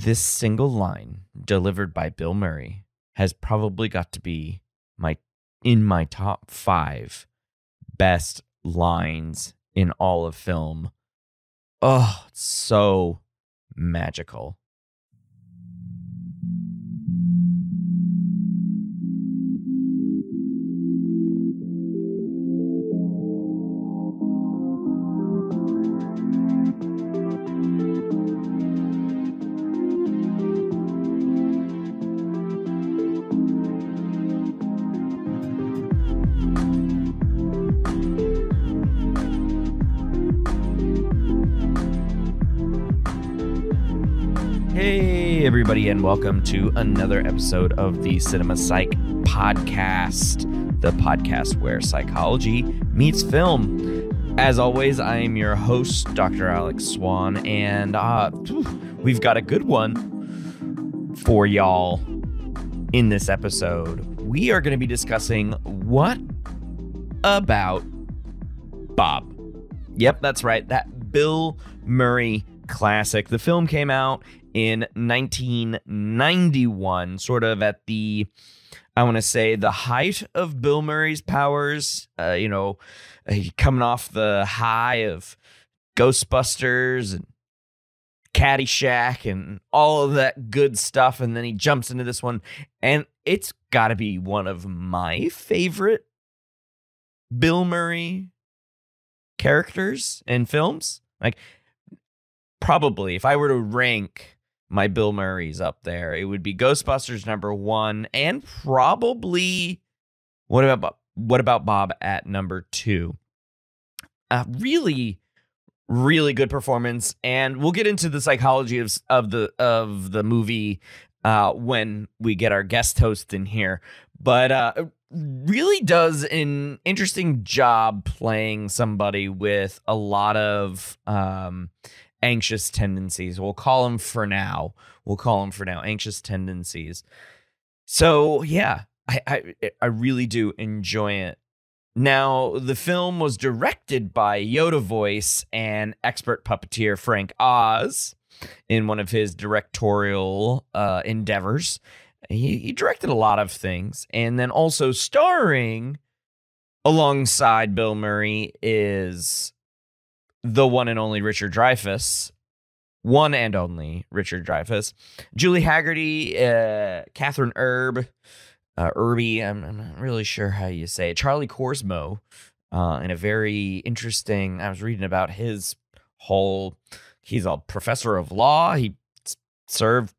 This single line delivered by Bill Murray has probably got to be in my top 5 best lines in all of film. Oh, it's so magical. Hey, everybody, and welcome to another episode of the Cinema Psych Podcast, the podcast where psychology meets film. As always, I am your host, Dr. Alex Swan, and we've got a good one for y'all in this episode. We are going to be discussing What About Bob? Yep, that's right, that Bill Murray classic. The film came out in 1991, sort of at the, I want to say, the height of Bill Murray's powers, coming off the high of Ghostbusters and Caddyshack and all of that good stuff. And then he jumps into this one, and it's got to be one of my favorite Bill Murray characters in films. Like, probably, if I were to rank my Bill Murrays up there, it would be Ghostbusters number 1, and probably What About Bob at number 2. Really, really good performance, and we'll get into the psychology of the movie when we get our guest host in here. But really does an interesting job playing somebody with a lot of anxious tendencies. We'll call them for now. Anxious tendencies. So yeah, I really do enjoy it. Now, the film was directed by Yoda voice and expert puppeteer Frank Oz in one of his directorial endeavors. He directed a lot of things, and then also starring alongside Bill Murray is the one and only Richard Dreyfuss. Julie Haggerty, Catherine Irby, I'm not really sure how you say it, Charlie Korsmo, in a very interesting, I was reading about he's a professor of law. He served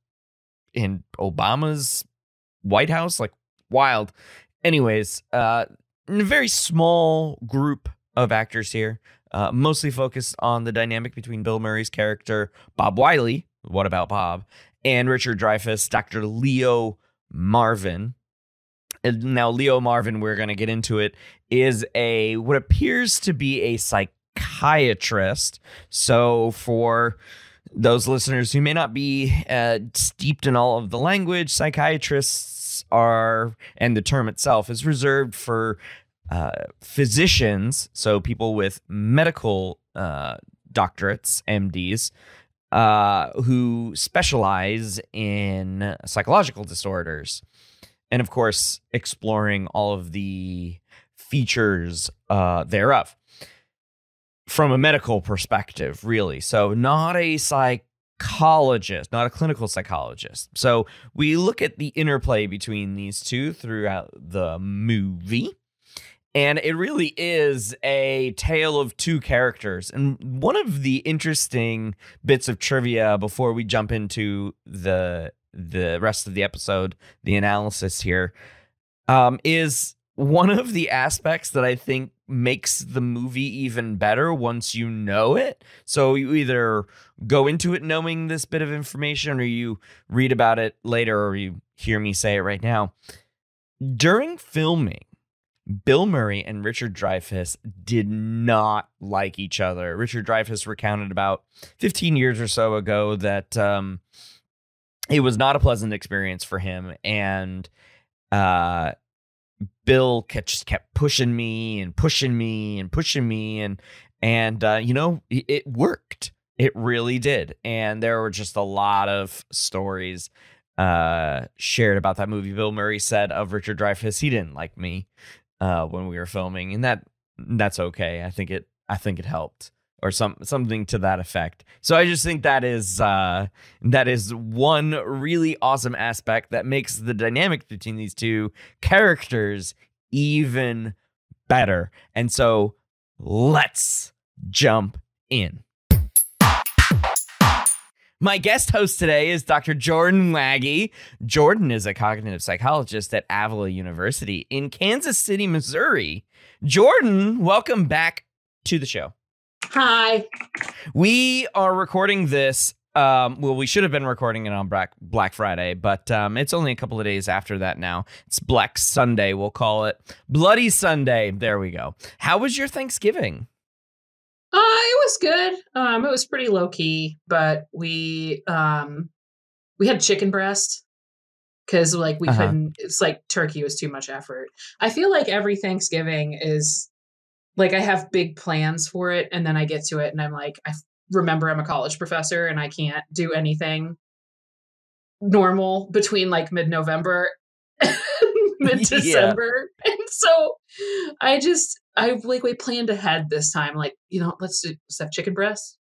in Obama's White House, like wild. Anyways, a very small group of actors here. Mostly focused on the dynamic between Bill Murray's character, Bob Wiley, What About Bob, and Richard Dreyfuss, Dr. Leo Marvin. And now, Leo Marvin, we're going to get into it, is what appears to be a psychiatrist. So for those listeners who may not be steeped in all of the language, psychiatrists are, and the term itself is reserved for physicians, so people with medical doctorates, MDs, who specialize in psychological disorders. And of course, exploring all of the features thereof from a medical perspective, really. So not a psychologist, not a clinical psychologist. So we look at the interplay between these two throughout the movie. And it really is a tale of two characters. And one of the interesting bits of trivia before we jump into the rest of the episode, the analysis here, is one of the aspects that I think makes the movie even better once you know it. So you either go into it knowing this bit of information, or you read about it later, or you hear me say it right now. During filming, Bill Murray and Richard Dreyfuss did not like each other. Richard Dreyfuss recounted about 15 years or so ago that it was not a pleasant experience for him. And Bill just kept pushing me. And it worked. It really did. And there were just a lot of stories shared about that movie. Bill Murray said of Richard Dreyfuss, he didn't like me when we were filming, and that's okay. I think it helped, or something to that effect. So I just think that is one really awesome aspect that makes the dynamic between these two characters even better. And so let's jump in. My guest host today is Dr. Jordan Wagge. Jordan is a cognitive psychologist at Avila University in Kansas City, Missouri. Jordan, welcome back to the show. Hi. We are recording this. We should have been recording it on Black Friday, but it's only a couple of days after that now. It's Black Sunday, we'll call it. Bloody Sunday. There we go. How was your Thanksgiving? It was good. It was pretty low key, but we had chicken breast because like we couldn't. It's like turkey was too much effort. I feel like every Thanksgiving is like I have big plans for it, and then I get to it, and I'm like, I remember I'm a college professor, and I can't do anything normal between like mid-November and mid-December, and so we planned ahead this time. Like, let's have chicken breast,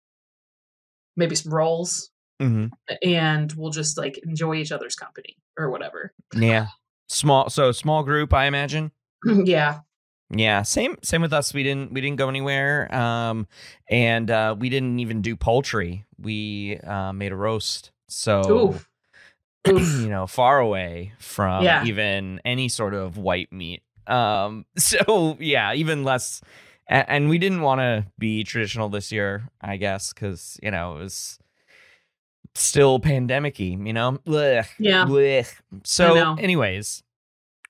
maybe some rolls, and we'll just like enjoy each other's company or whatever. Yeah, small group, I imagine. Yeah, same with us. We didn't go anywhere, and we didn't even do poultry. We made a roast. So, far away from even any sort of white meat. So yeah, even less, and we didn't want to be traditional this year, I guess, because it was still pandemic-y, Blech, yeah. Blech. So anyways,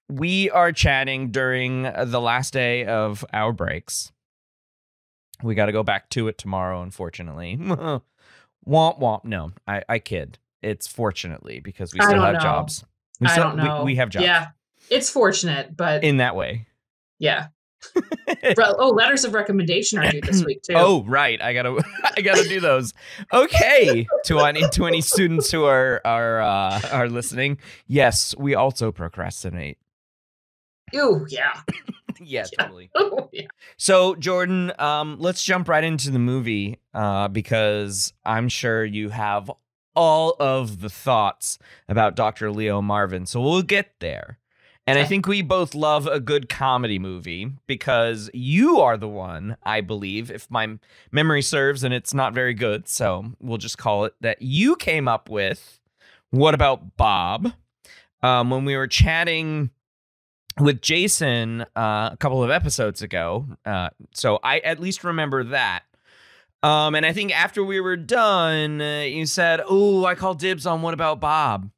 we are chatting during the last day of our breaks. We got to go back to it tomorrow, unfortunately. Womp womp. No, I kid. It's fortunately because we still have jobs. I don't know. We have jobs. Yeah. It's fortunate, but in that way. Yeah. Letters of recommendation are due this week too. Oh, right. I gotta do those. Okay. To any students who are listening, yes, we also procrastinate. Ew, yeah. Yeah, totally. Oh, yeah. So, Jordan, let's jump right into the movie because I'm sure you have all of the thoughts about Dr. Leo Marvin. So we'll get there. And I think we both love a good comedy movie because you are the one, I believe, if my memory serves, and it's not very good, so we'll just call it that you came up with What About Bob? When we were chatting with Jason a couple of episodes ago. So I at least remember that. And I think after we were done, you said, "Oh, I call dibs on What About Bob?"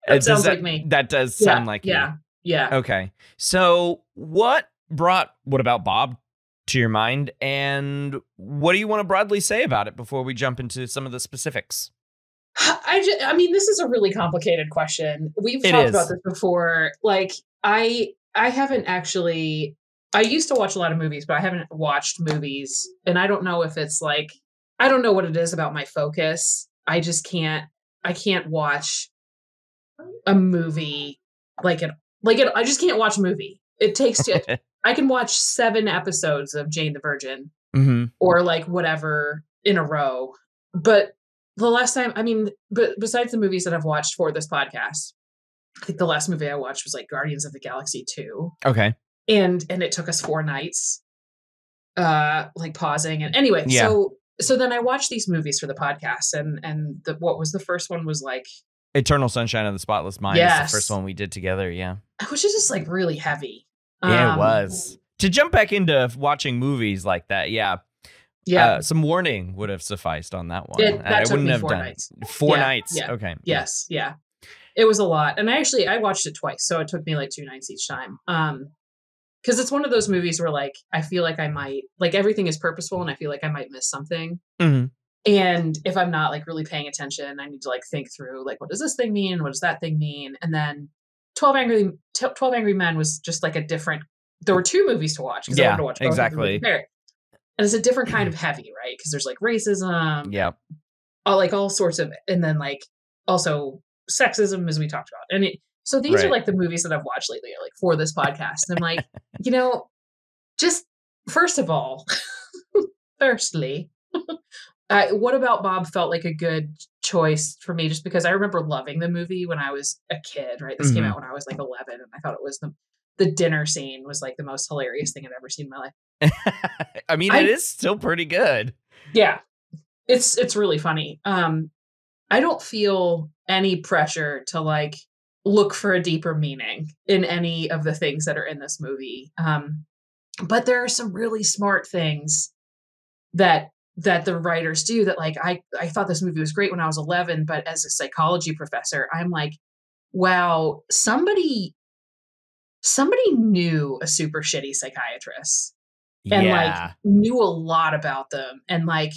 That sounds like me. That does sound like you. Yeah. Okay. So what brought What About Bob to your mind, and what do you want to broadly say about it before we jump into some of the specifics? I mean, this is a really complicated question. We've talked about this before. Like, I haven't actually. I used to watch a lot of movies, but I haven't watched movies, and I don't know if it's like I don't know what it is about my focus. I just can't. I can't watch a movie I just can't watch a movie. It takes I can watch 7 episodes of Jane the Virgin or like whatever in a row. But the last time, but besides the movies that I've watched for this podcast, I think the last movie I watched was like Guardians of the Galaxy 2. Okay. And it took us 4 nights, like pausing. And anyway, so then I watched these movies for the podcast, and what was the first one was like Eternal Sunshine of the Spotless Mind. Yes. Is the first one we did together. Yeah. Which is just like really heavy. Yeah, it was. To jump back into watching movies like that. Yeah. Yeah. Some warning would have sufficed on that one. That took me 4 nights. 4 nights. Yeah. Okay. Yes. Yeah. It was a lot. And I watched it twice. So it took me like 2 nights each time. Because it's one of those movies where like, I feel like I might, like everything is purposeful and I feel like I might miss something. And if I'm not like really paying attention, I need to like think through like, what does this thing mean? What does that thing mean? And then 12 Angry Men was just like a different, there were 2 movies to watch. Yeah, I wanted to watch both exactly. and it's a different kind of heavy, right? Because there's like racism, Yeah. all sorts of, and then like also sexism, as we talked about. And so these are like the movies that I've watched lately, like for this podcast. And I'm like, just first of all, firstly, What About Bob felt like a good choice for me, just because I remember loving the movie when I was a kid, right? This came out when I was like 11, and I thought it was the dinner scene was like the most hilarious thing I've ever seen in my life. I mean, it is still pretty good. Yeah, it's really funny. I don't feel any pressure to like look for a deeper meaning in any of the things that are in this movie. But there are some really smart things that the writers do that, like, I thought this movie was great when I was 11, but as a psychology professor, I'm like, wow, somebody knew a super shitty psychiatrist and like knew a lot about them. And like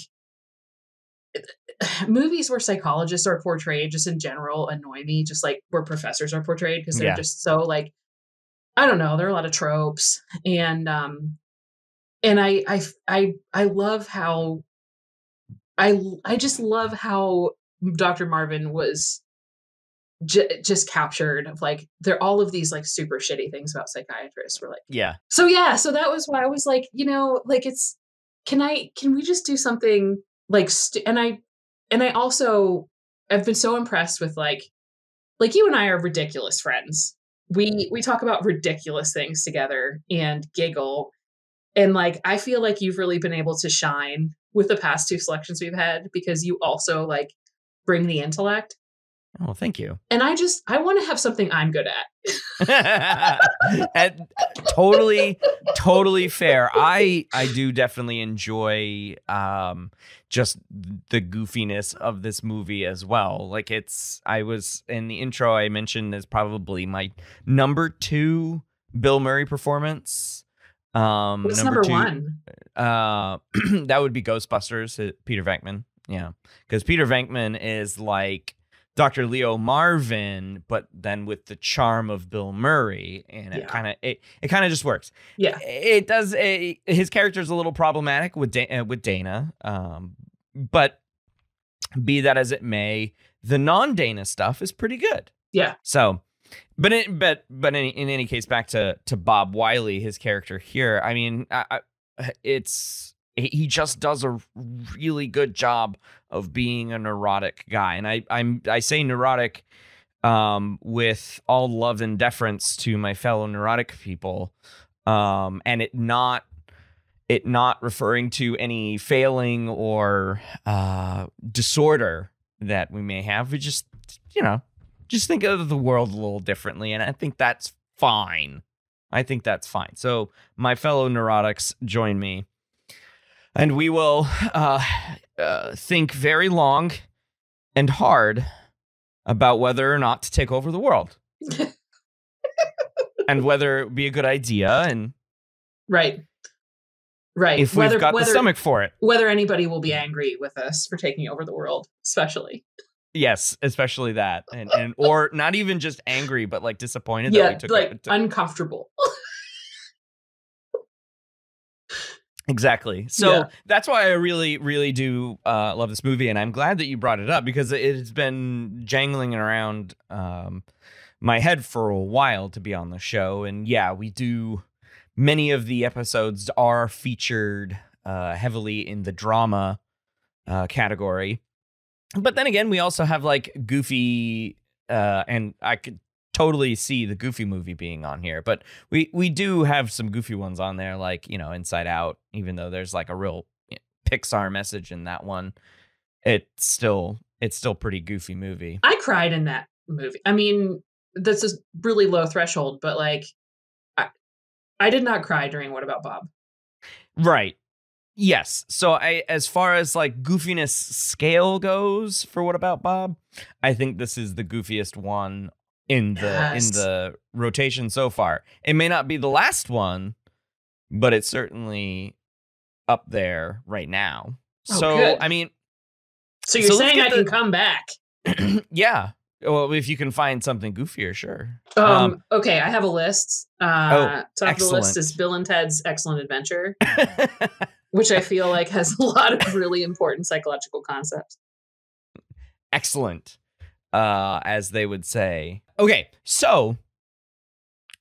movies where psychologists are portrayed just in general annoy me, just like where professors are portrayed, because they're just so like, I don't know, there are a lot of tropes. And I love how I just love how Dr. Marvin was just captured of like, there are all of these like super shitty things about psychiatrists. We're like, so that was why I was like, like can we just do something like, and I also, I've been so impressed with like you and I are ridiculous friends. We talk about ridiculous things together and giggle. And like, I feel like you've really been able to shine with the past two selections we've had, because you also like bring the intellect. Oh, thank you. And I want to have something I'm good at. And totally fair. I do definitely enjoy just the goofiness of this movie as well. Like I was in the intro, I mentioned is probably my number 2 Bill Murray performance. What's number 1? That would be Ghostbusters, Peter Venkman. Yeah, because Peter Venkman is like Dr. Leo Marvin, but then with the charm of Bill Murray, and it kind of just works. Yeah, it does. His character is a little problematic with Dana, but be that as it may, the non-Dana stuff is pretty good. Yeah. So. But in any case, back to Bob Wiley, his character here. I mean, he just does a really good job of being a neurotic guy, and I say neurotic with all love and deference to my fellow neurotic people, and it not referring to any failing or disorder that we may have. We just just think of the world a little differently, and I think that's fine. So my fellow neurotics join me, and we will think very long and hard about whether or not to take over the world. And whether it would be a good idea, and right. If we've got the stomach for it. Whether anybody will be angry with us for taking over the world, especially. Yes, especially that, and or not even just angry, but like disappointed that we took like uncomfortable. Exactly. So that's why I really, really do love this movie, and I'm glad that you brought it up, because it has been jangling around my head for a while to be on the show. And yeah, we do. Many of the episodes are featured heavily in the drama category. But then again, we also have like goofy, and I could totally see the Goofy movie being on here. But we do have some goofy ones on there, like, Inside Out, even though there's like a real Pixar message in that one. It's still pretty goofy movie. I cried in that movie. I mean, this is really low threshold, but like, I did not cry during What About Bob? Right. Yes. So as far as like goofiness scale goes for What About Bob, I think this is the goofiest one in the rotation so far. It may not be the last one, but it's certainly up there right now. Oh, so good. I mean, so you're saying I can come back? Yeah. Well, if you can find something goofier, sure. Okay, I have a list. Top of the list is Bill and Ted's Excellent Adventure. which I feel like has a lot of really important psychological concepts. Excellent, as they would say. Okay, so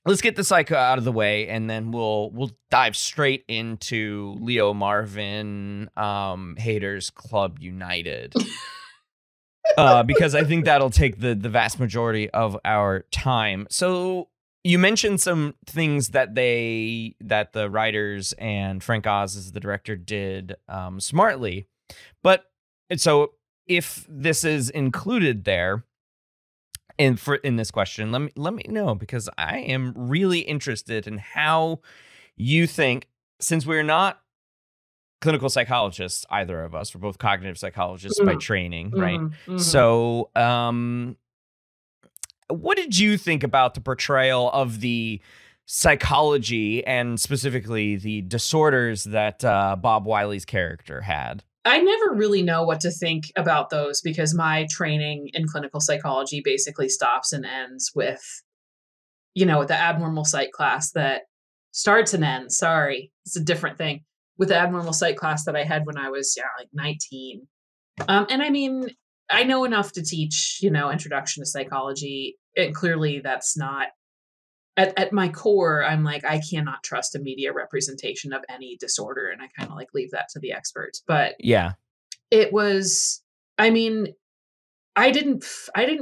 let's get the psycho out of the way, and then we'll dive straight into Leo Marvin, Haters Club United. Because I think that'll take the vast majority of our time. So you mentioned some things that the writers and Frank Oz as the director did smartly, but so if this is included there in this question, let me know, because I am really interested in how you think, since we're not clinical psychologists, either of us. We're both cognitive psychologists by training, right? So, what did you think about the portrayal of the psychology and specifically the disorders that Bob Wiley's character had? I never really know what to think about those, because my training in clinical psychology basically stops and ends with, the abnormal psych class that starts and ends. Sorry, it's a different thing. With the abnormal psych class that I had when I was like 19. And I mean, I know enough to teach, introduction to psychology. And clearly that's not at my core. I'm like, I cannot trust a media representation of any disorder. And I kind of like leave that to the experts. But yeah, it was, I mean, I didn't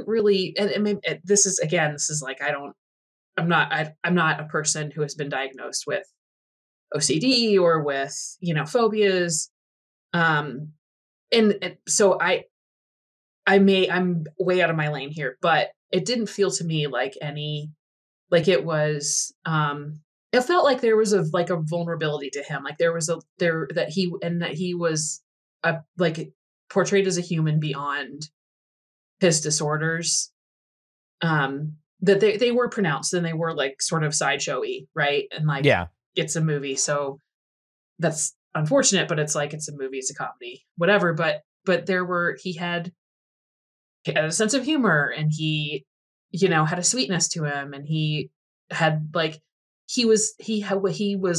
really, and I mean, this is like, I'm not a person who has been diagnosed with OCD or with, phobias. And so I'm way out of my lane here, but it didn't feel to me like it was, it felt like there was a vulnerability to him. Like that he was portrayed as a human beyond his disorders. That they were pronounced and they were like sort of sideshowy, right? And like, yeah. It's a movie, so that's unfortunate, but it's like, it's a movie, it's a comedy, whatever. But he had a sense of humor, and he, had a sweetness to him, and he had he was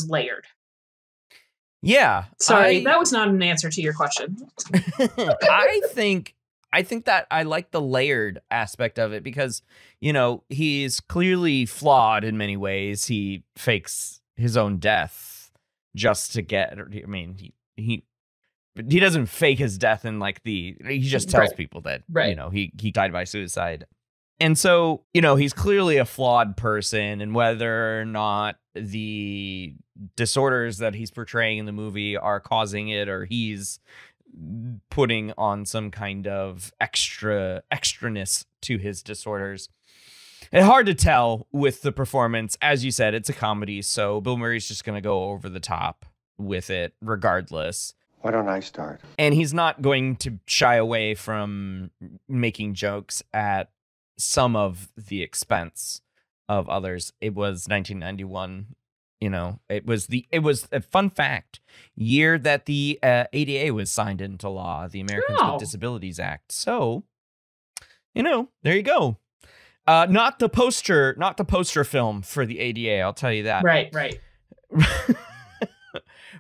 layered. Yeah. Sorry, that was not an answer to your question. I think that I like the layered aspect of it, because, he's clearly flawed in many ways. He fakes his own death just to get, I mean, he doesn't fake his death in he just tells people that, he died by suicide. And so, he's clearly a flawed person, and whether or not the disorders that he's portraying in the movie are causing it, or he's putting on some kind of extraness to his disorders, it's hard to tell with the performance. As you said, it's a comedy, so Bill Murray's just going to go over the top with it regardless. Why don't I start? And he's not going to shy away from making jokes at some of the expense of others. It was 1991. It was a fun fact, year that the ADA was signed into law, the Americans with Disabilities Act. So, there you go. Not the poster film for the ADA, I'll tell you that. Right.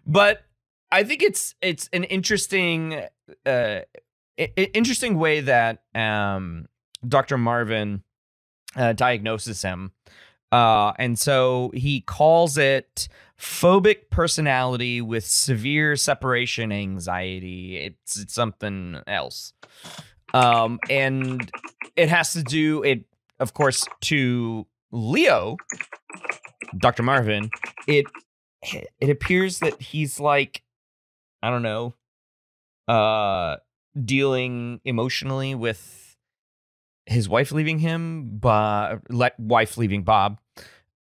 But I think it's an interesting way that Dr. Marvin diagnoses him. And so he calls it phobic personality with severe separation anxiety. It's something else. And it has to do it, of course, to Leo, Dr. Marvin. It appears that he's like, I don't know, dealing emotionally with his wife leaving him, wife leaving Bob.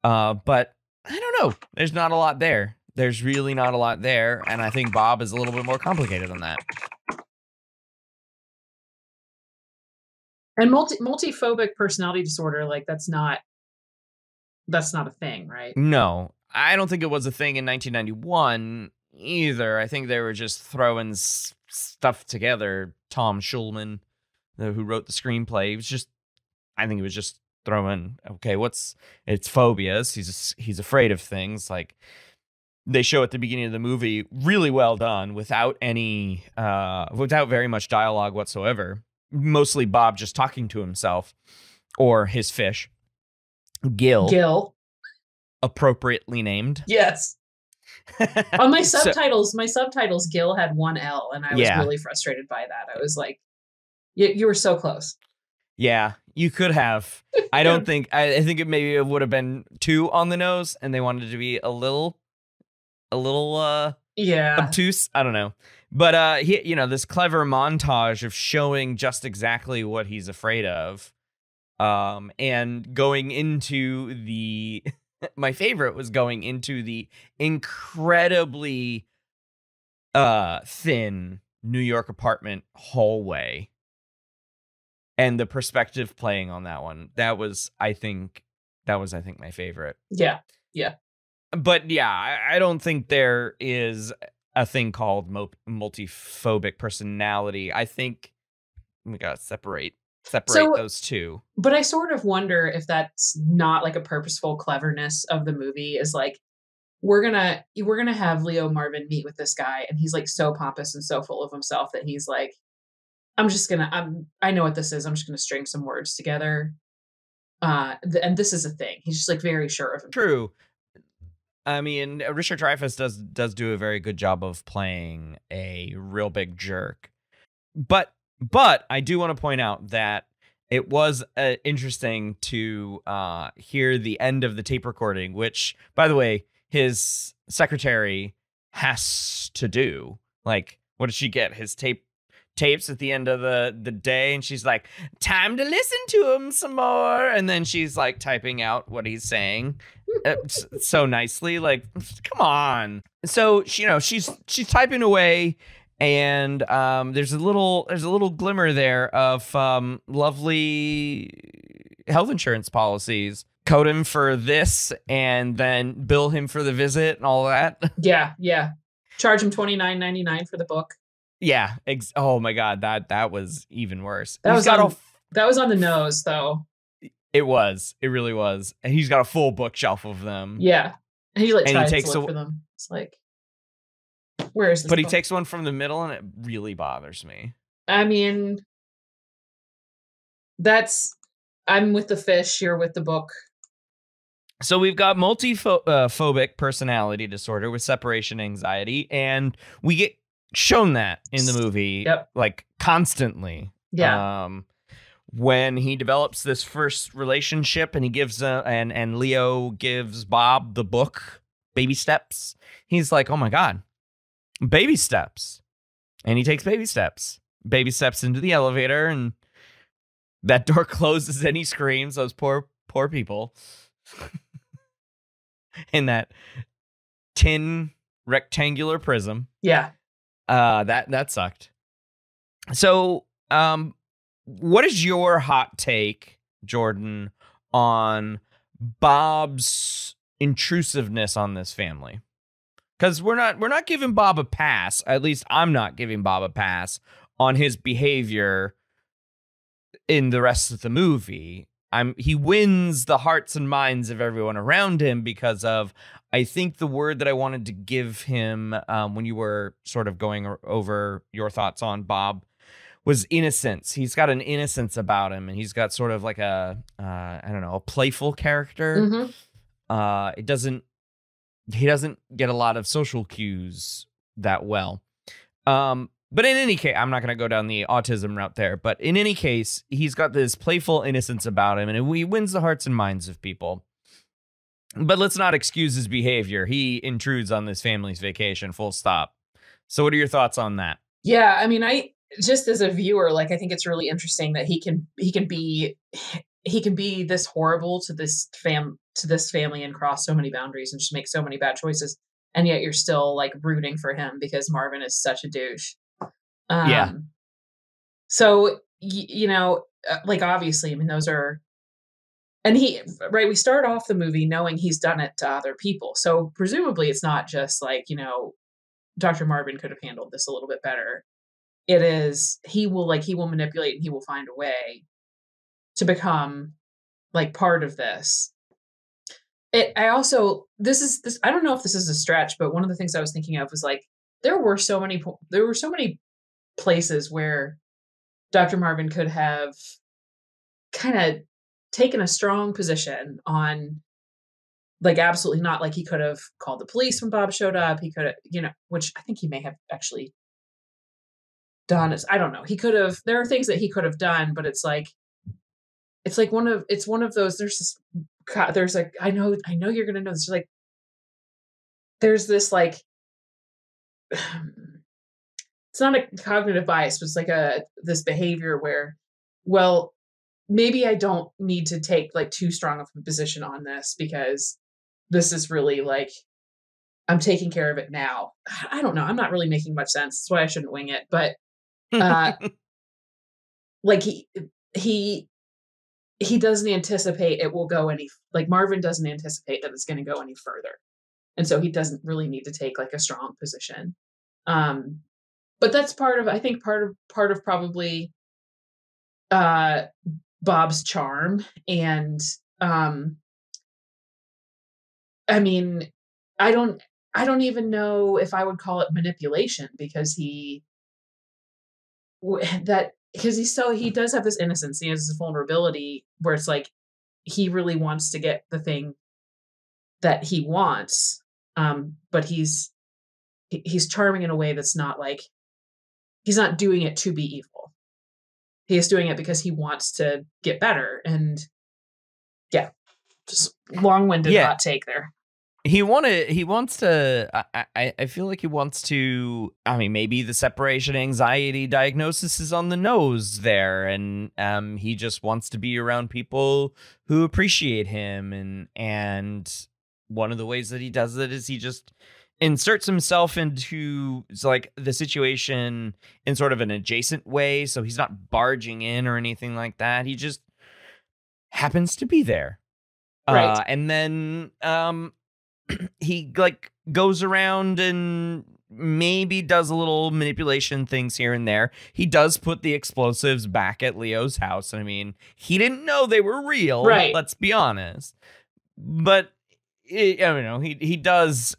But I don't know. There's not a lot there. There's really not a lot there. And I think Bob is a little bit more complicated than that. And multiphobic personality disorder, that's not a thing, right? No, I don't think it was a thing in 1991 either. I think they were just throwing stuff together. Tom Schulman, who wrote the screenplay, I think he was just throwing, okay, it's phobias. He's afraid of things. Like, they show at the beginning of the movie, really well done, without very much dialogue whatsoever. Mostly Bob just talking to himself or his fish, Gil. appropriately named. Yes. On my So, subtitles, Gil had one L, and I was really frustrated by that. I was like, you were so close. Yeah, you could have. I don't think. I think it would have been too on the nose, and they wanted to be a little obtuse. I don't know, but this clever montage of showing just exactly what he's afraid of, and going into the. My favorite was going into the incredibly thin New York apartment hallway. And the perspective playing on that one, that was, I think, my favorite. Yeah, yeah. But yeah, I don't think there is a thing called multiphobic personality. I think we gotta separate those two. But I sort of wonder if that's not like a purposeful cleverness of the movie. Is like we're gonna have Leo Marvin meet with this guy, and he's like so pompous and so full of himself that he's like, I know what this is. I'm just gonna string some words together. And this is a thing. He's just like very sure of him. True. I mean, Richard Dreyfuss does do a very good job of playing a real big jerk. But I do want to point out that it was interesting to hear the end of the tape recording, which, by the way, his secretary has to do. Like, what did she get? His tapes at the end of the day, and she's like, time to listen to him some more, and then she's like typing out what he's saying so nicely. Like, come on. So she's typing away, and there's a little glimmer there of lovely health insurance policies. Code him for this and then bill him for the visit and all that. Yeah. Charge him $29.99 for the book. Yeah. Oh my God, that was even worse. That was on the nose, though. It was. It really was. And he's got a full bookshelf of them. Yeah. And he tries to look for them. It's like, where is this? But he takes one from the middle, and it really bothers me. I mean, I'm with the fish. You're with the book. So we've got multiphobic personality disorder with separation anxiety, and we get shown that in the movie, like constantly. Yeah. When he develops this first relationship, and he gives and Leo gives Bob the book, Baby Steps. He's like, oh my God, baby steps, and he takes baby steps into the elevator, and that door closes, and he screams. Those poor people. In that tin rectangular prism. Yeah. That sucked. So, what is your hot take, Jordan, on Bob's intrusiveness on this family? Because we're not giving Bob a pass. At least I'm not giving Bob a pass on his behavior in the rest of the movie. He wins the hearts and minds of everyone around him because of, I think the word that I wanted to give him when you were sort of going over your thoughts on Bob was innocence. He's got an innocence about him, and he's got sort of like a playful character. Mm-hmm. He doesn't get a lot of social cues that well. But in any case, I'm not going to go down the autism route there. But in any case, he's got this playful innocence about him, and he wins the hearts and minds of people. But let's not excuse his behavior. He intrudes on this family's vacation, full stop. So what are your thoughts on that? Yeah, I mean, I just as a viewer, like, I think it's really interesting that he can be this horrible to this family and cross so many boundaries and just make so many bad choices. And yet you're still like rooting for him because Marvin is such a douche. Yeah. So, like, obviously, I mean, those are, and we start off the movie knowing he's done it to other people. So presumably it's not just like, Dr. Marvin could have handled this a little bit better. It is, he will manipulate, and he will find a way to become like part of this. I also, I don't know if this is a stretch, but one of the things I was thinking of was like, there were so many places where Dr. Marvin could have kind of taken a strong position on, like, absolutely not. Like, he could have called the police when Bob showed up. He could have, which I think he may have actually done. I don't know. He could have, there are things that he could have done, but it's one of those, there's like, I know you're going to know this. Like, there's this, like, it's not a cognitive bias, but it's like this behavior where, well, maybe I don't need to take like too strong of a position on this because this is really like, I'm taking care of it now. I don't know. I'm not really making much sense. That's why I shouldn't wing it. But like he doesn't anticipate it will go like Marvin doesn't anticipate that it's going to go any further. And so he doesn't really need to take like a strong position. But that's part of probably Bob's charm. And I mean, I don't even know if I would call it manipulation, because he does have this innocence. He has this vulnerability where it's like he really wants to get the thing that he wants, but he's charming in a way that's not like, he's not doing it to be evil. He is doing it because he wants to get better. And yeah, just long-winded hot take there. He wants to, I feel like he wants to, I mean, maybe the separation anxiety diagnosis is on the nose there. And he just wants to be around people who appreciate him. And one of the ways that he does it is he just inserts himself into like the situation in sort of an adjacent way. So he's not barging in or anything like that. He just happens to be there. Right. And then he like goes around and maybe does a little manipulation things here and there. He does put the explosives back at Leo's house. I mean, he didn't know they were real. Right. Let's be honest. But I don't know. He does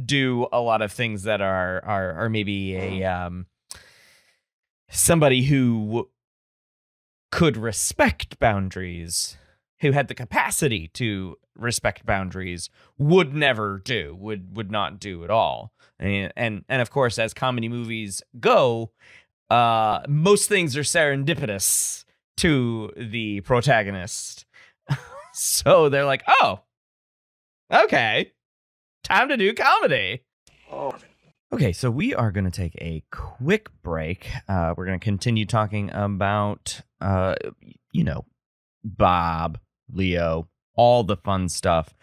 do a lot of things that are maybe a somebody who could respect boundaries, who had the capacity to respect boundaries, would never do, would not do at all. And of course, as comedy movies go, most things are serendipitous to the protagonist. So they're like, oh, okay, time to do comedy. Oh. Okay, so we are going to take a quick break. We're going to continue talking about, Bob, Leo, all the fun stuff.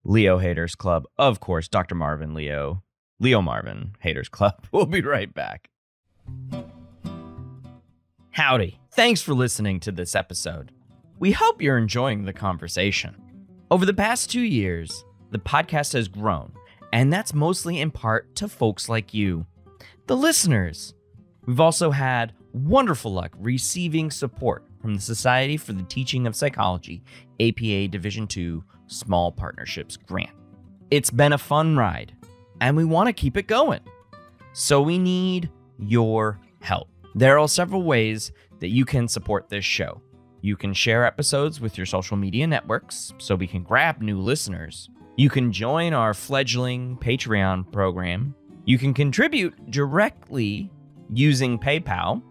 Leo Haters Club, of course, Dr. Marvin, Leo Marvin Haters Club. We'll be right back. Howdy. Thanks for listening to this episode. We hope you're enjoying the conversation. Over the past 2 years, the podcast has grown, and that's mostly in part to folks like you, the listeners. We've also had wonderful luck receiving support from the Society for the Teaching of Psychology, APA Division II Small Partnerships Grant. It's been a fun ride, and we want to keep it going. So we need your help. There are several ways that you can support this show. You can share episodes with your social media networks so we can grab new listeners. You can join our fledgling Patreon program. You can contribute directly using PayPal.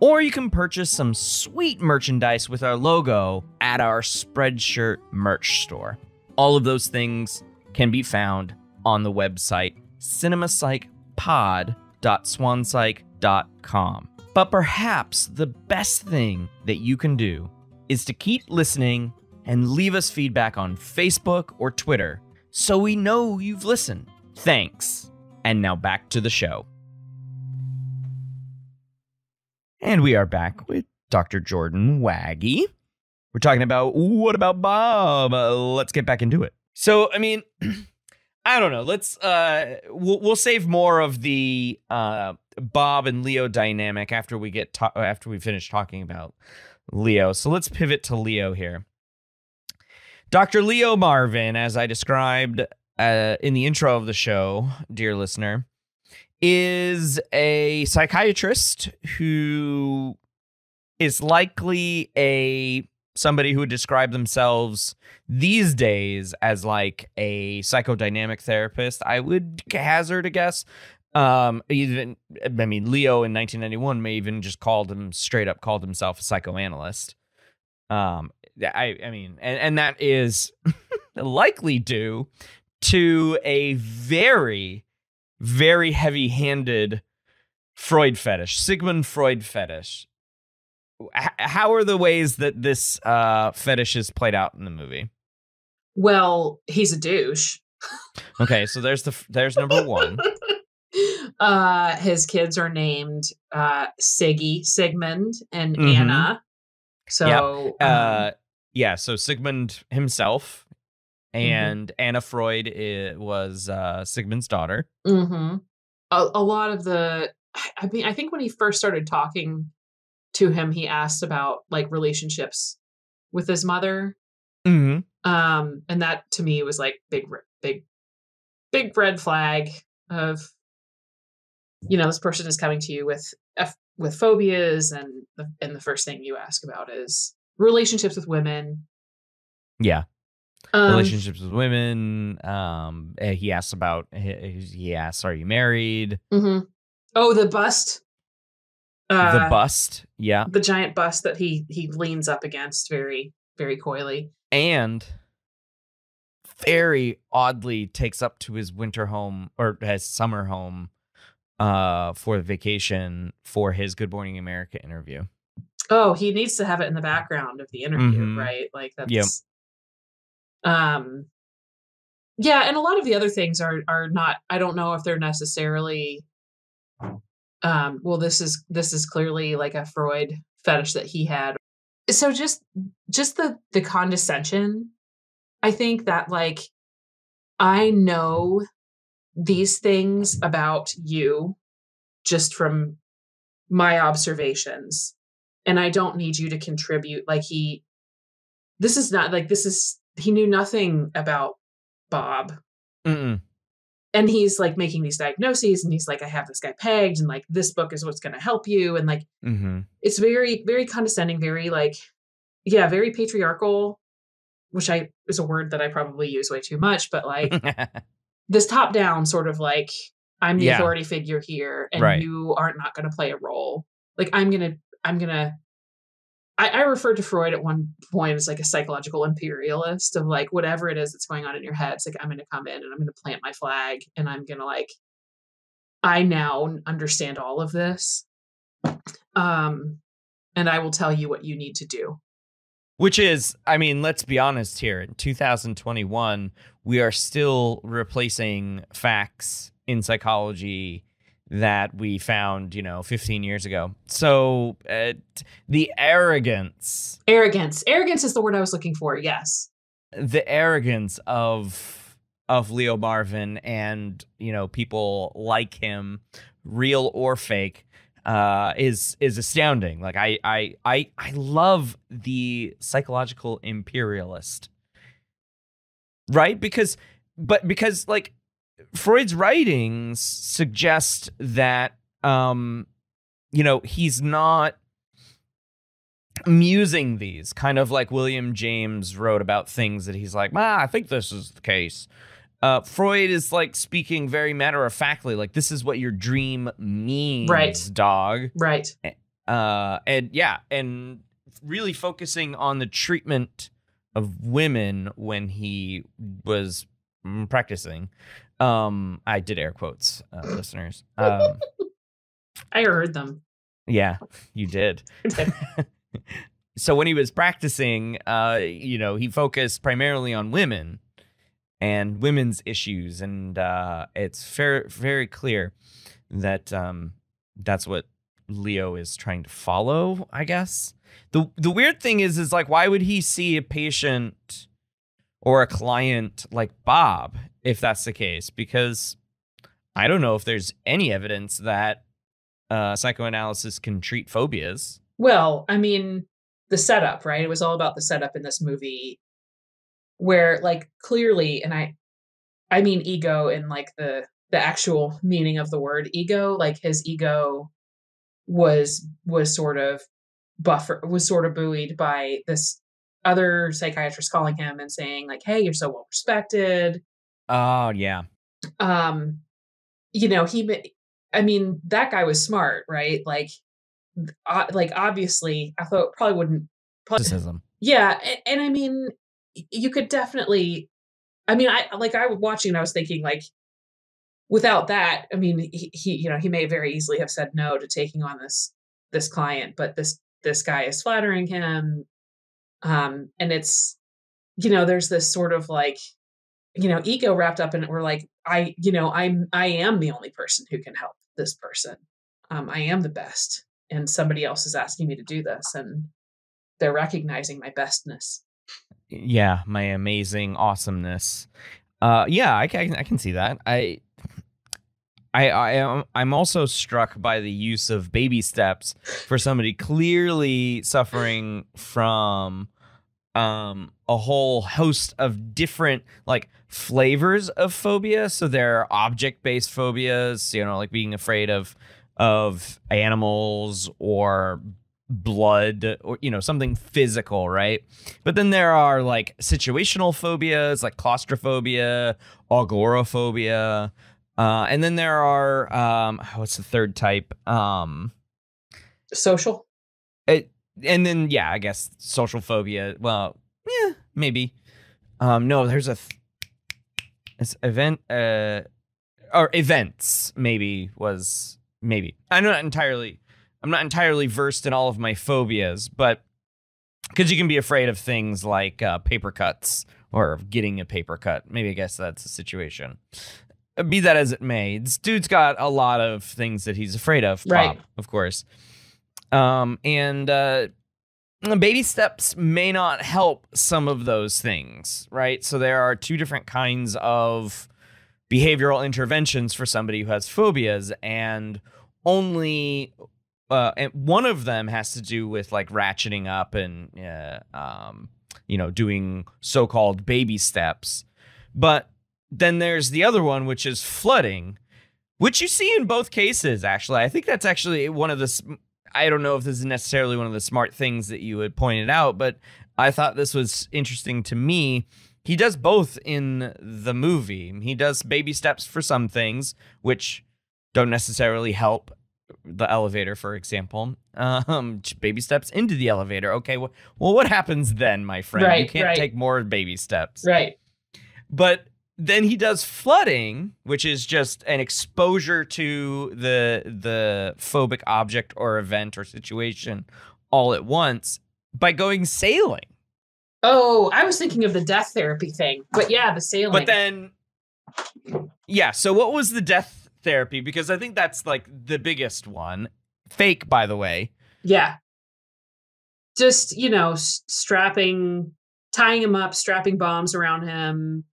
Or you can purchase some sweet merchandise with our logo at our Spreadshirt merch store. All of those things can be found on the website cinemapsychpod.swanpsych.com. But perhaps the best thing that you can do is to keep listening and leave us feedback on Facebook or Twitter so we know you've listened. Thanks. And now back to the show. And we are back with Dr. Jordan Wagge. We're talking about, what about Bob? Let's get back into it. So, I mean, I don't know. Let's, we'll save more of the Bob and Leo dynamic after we finish talking about Leo. So let's pivot to Leo here. Dr. Leo Marvin, as I described in the intro of the show, dear listener, is a psychiatrist who is likely somebody who would describe themselves these days as like a psychodynamic therapist. I would hazard a guess. Leo in 1991 may even just called himself a psychoanalyst. And that is likely due to a very, very heavy-handed Freud fetish, Sigmund Freud fetish. How are the ways that this fetish is played out in the movie? Well, he's a douche. Okay, so there's number one. His kids are named Sigmund, and Anna. So so Sigmund himself and Anna Freud was Sigmund's daughter. Mm-hmm. A lot of I think when he first started talking to him, he asked about like relationships with his mother. Mm-hmm. And that to me was like big red flag of, this person is coming to you with phobias, and the first thing you ask about is relationships with women. Yeah. Relationships with women. He asks, are you married? Mm-hmm. Oh, the bust. The bust. Yeah. The giant bust that he leans up against very, very coyly. And very oddly takes up to his winter home or his summer home for vacation for his Good Morning America interview. Oh, he needs to have it in the background of the interview, right? Like that's yeah, and a lot of the other things are not, I don't know if they're necessarily this is clearly like a Freud fetish that he had. So just the condescension, I think that like I know these things about you just from my observations, and I don't need you to contribute. Like he knew nothing about Bob. Mm-mm. And he's like making these diagnoses, and he's like, I have this guy pegged, and like this book is what's going to help you. And like, it's very, very condescending, very like, very patriarchal, which is a word that I probably use way too much, but like this top down sort of like, I'm the authority figure here, and you are not going to play a role. Like I referred to Freud at one point as like a psychological imperialist of like, whatever it is that's going on in your head. It's like, I'm going to come in and I'm going to plant my flag, and I'm going to like, I now understand all of this. And I will tell you what you need to do. Which is, let's be honest here. In 2021, we are still replacing facts in psychology that we found, 15 years ago. So the arrogance is the word I was looking for. Yes. The arrogance of Leo Marvin and, people like him, real or fake, is astounding. Like I love the psychological imperialist, right? Because like Freud's writings suggest that, he's not musing these, kind of like William James wrote about things that he's like, I think this is the case. Freud is like speaking very matter-of-factly, like this is what your dream means, right, dog. Right. And really focusing on the treatment of women when he was practicing. I did air quotes, listeners. I heard them. Yeah, you did. So when he was practicing, he focused primarily on women and women's issues, and it's very clear that that's what Leo is trying to follow, I guess. The weird thing is like, why would he see a patient or a client like Bob if that's the case? Because I don't know if there's any evidence that psychoanalysis can treat phobias. Well, the setup, right? It was all about the setup in this movie. where like clearly, and I mean ego in like the actual meaning of the word ego, like his ego was sort of buoyed by this other psychiatrist calling him and saying like, hey, you're so well respected. Oh, yeah. You know, I mean, that guy was smart, right? Like obviously I thought probably wouldn't Criticism. yeah. And I mean, you could definitely, I mean, I was watching and I was thinking like, without that, I mean, you know, he may very easily have said no to taking on this client, but this guy is flattering him. And it's, you know, there's this sort of like, you know, ego wrapped up in it. We're like, I am the only person who can help this person. I am the best. And somebody else is asking me to do this. And they're recognizing my bestness. Yeah, my amazing awesomeness. Yeah, I can see that. I'm also struck by the use of baby steps for somebody clearly suffering from a whole host of different like flavors of phobia. So there are object-based phobias, you know, like being afraid of animals or blood or, you know, something physical, right? But then there are like situational phobias like claustrophobia, agoraphobia. And then there are what's the third type? Social. And then yeah, I guess social phobia. Well, yeah, maybe. No, there's it's event or events maybe. I'm not entirely versed in all of my phobias, but because you can be afraid of things like paper cuts or getting a paper cut. Maybe I guess that's a situation. Be that as it may, this dude's got a lot of things that he's afraid of. Right. Pop, of course. And baby steps may not help some of those things, right? So there are two different kinds of behavioral interventions for somebody who has phobias, and only and one of them has to do with like ratcheting up and you know, doing so-called baby steps. But then there's the other one, which is flooding, which you see in both cases, actually. I think that's actually one of the... I don't know if this is necessarily one of the smart things that you had pointed out, but I thought this was interesting to me. He does both in the movie. He does baby steps for some things, which don't necessarily help the elevator, for example. Baby steps into the elevator. Okay, well, what happens then, my friend? Right, you can't take more baby steps. Right. But then he does flooding, which is just an exposure to the phobic object or event or situation all at once by going sailing. Oh, I was thinking of the death therapy thing, but yeah, the sailing. But then, yeah. So what was the death therapy? Because I think that's like the biggest one. Fake, by the way. Yeah. Just, you know, tying him up, strapping bombs around him.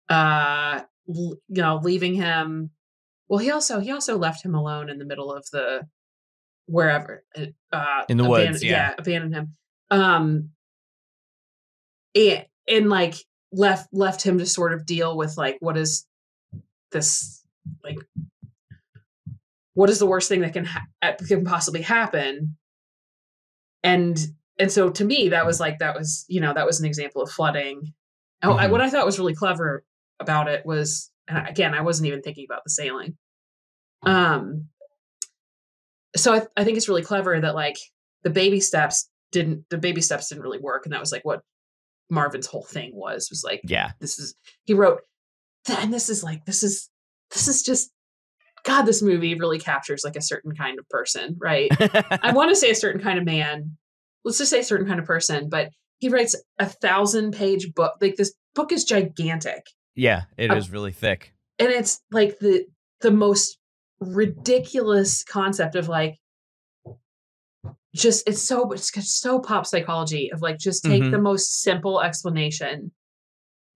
You know, leaving him. Well, he also left him alone in the middle of the wherever in the woods. Yeah, abandoned him. And like left him to sort of deal with like what is this, like what is the worst thing that can possibly happen. And so to me that was you know, that was an example of flooding. Mm-hmm. What I thought was really clever about it was, and again, I wasn't even thinking about the sailing. So I think it's really clever that like the baby steps didn't really work. And that was like what Marvin's whole thing was like, yeah, he wrote, and this is just, God, this movie really captures like a certain kind of person, right? I want to say a certain kind of man. Let's just say a certain kind of person, but he writes 1,000-page book. Like this book is gigantic. Yeah, it is really thick. And it's like the most ridiculous concept of like, just, it's so pop psychology of like, just take the most simple explanation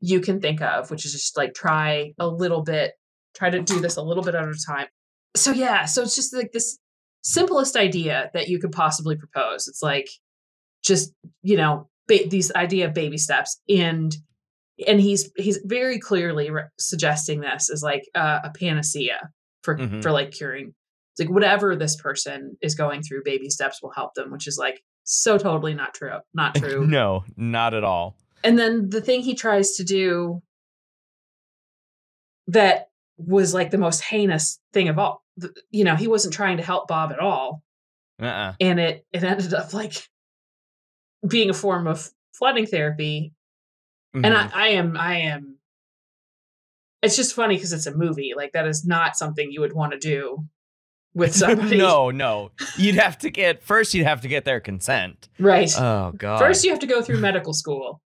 you can think of, which is just like, try to do this a little bit at a time. So yeah, so it's just like this simplest idea that you could possibly propose. It's like, just, you know, these idea of baby steps. And and he's very clearly suggesting this as like a panacea for like curing. It's like whatever this person is going through, baby steps will help them, which is like so totally not true. Not true. No, not at all. And then the thing he tries to do that was like the most heinous thing of all, you know, he wasn't trying to help Bob at all. And it ended up like being a form of flooding therapy. And I am, it's just funny because it's a movie. Like that is not something you would want to do with somebody. No. You'd have to get their consent. Right. Oh God. First you have to go through medical school.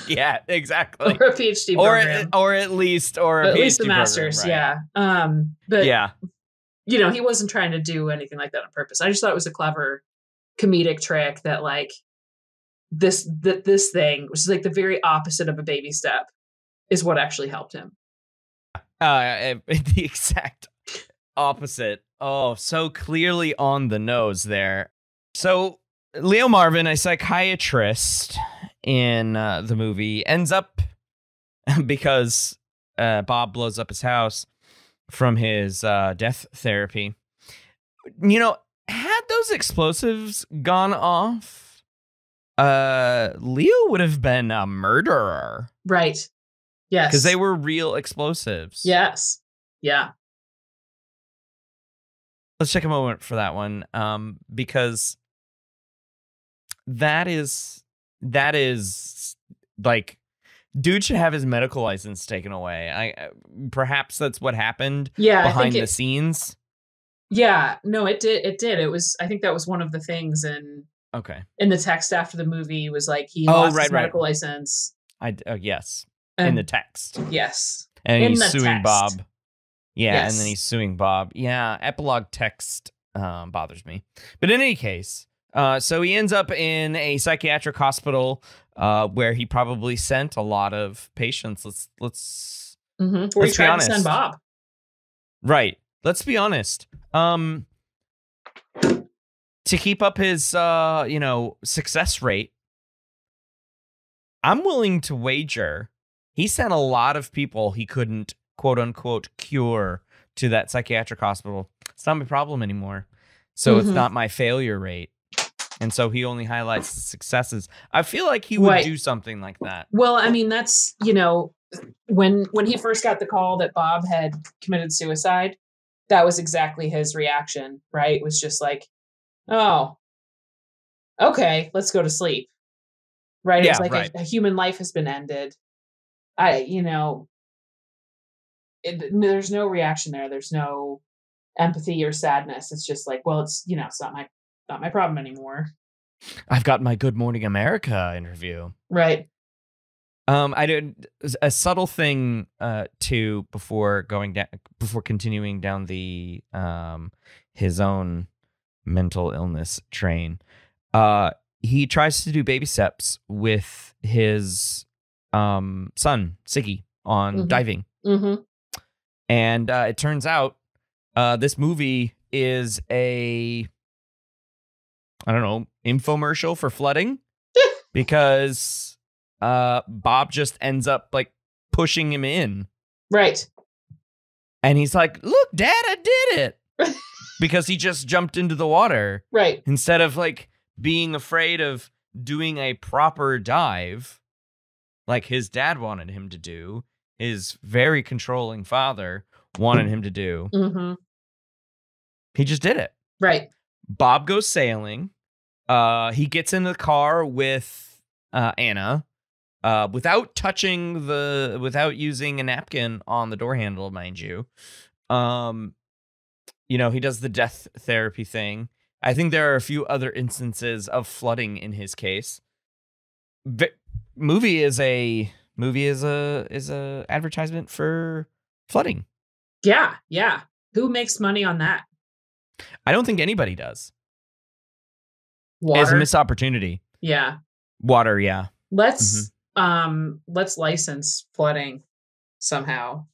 Yeah, exactly. Or a PhD program. Or at least the master's, program, right. Yeah. But yeah. You know, he wasn't trying to do anything like that on purpose. I just thought it was a clever comedic trick that like this thing, which is like the very opposite of a baby step, is what actually helped him. The exact opposite. Oh, so clearly on the nose there. So Leo Marvin, a psychiatrist in the movie, ends up because Bob blows up his house from his death therapy. You know, had those explosives gone off, Leo would have been a murderer. Right. Yes. Because they were real explosives. Yes. Yeah. Let's take a moment for that one. Because that is like, dude should have his medical license taken away. Perhaps that's what happened behind the scenes. Yeah, no, it did. It was, I think that was one of the things in the text after the movie was like he lost his medical license. Yes. In the text. Yes. And he's suing Bob. Yeah, and then he's suing Bob. Yeah, epilogue text bothers me. But in any case, so he ends up in a psychiatric hospital where he probably sent a lot of patients. Let's where he tried to send Bob. Right. Let's be honest. To keep up his success rate, I'm willing to wager he sent a lot of people he couldn't quote unquote cure to that psychiatric hospital. It's not my problem anymore. So it's not my failure rate. And so he only highlights the successes. I feel like he would do something like that. Well, I mean, that's, you know, when he first got the call that Bob had committed suicide, that was exactly his reaction, right? It was just like, oh, okay, let's go to sleep. Right? It was like a human life has been ended. There's no reaction there. There's no empathy or sadness. It's just like, well, it's, you know, it's not my problem anymore. I've got my Good Morning America interview. Right. I did a subtle thing too before continuing down the his own mental illness train. He tries to do baby steps with his son Siggy on diving. And it turns out this movie is a, I don't know, infomercial for flooding because Bob just ends up like pushing him in. Right. And he's like, look, Dad, I did it. Because he just jumped into the water. Right. Instead of like being afraid of doing a proper dive like his dad wanted him to do, his very controlling father wanted him to do. He just did it. Right. Bob goes sailing. He gets in the car with Anna without using a napkin on the door handle, mind you. You know, he does the death therapy thing. I think there are a few other instances of flooding in his case. Movie is a advertisement for flooding. Yeah. Who makes money on that? I don't think anybody does. Water. It's a missed opportunity. Yeah. Water, yeah. Let's license flooding somehow.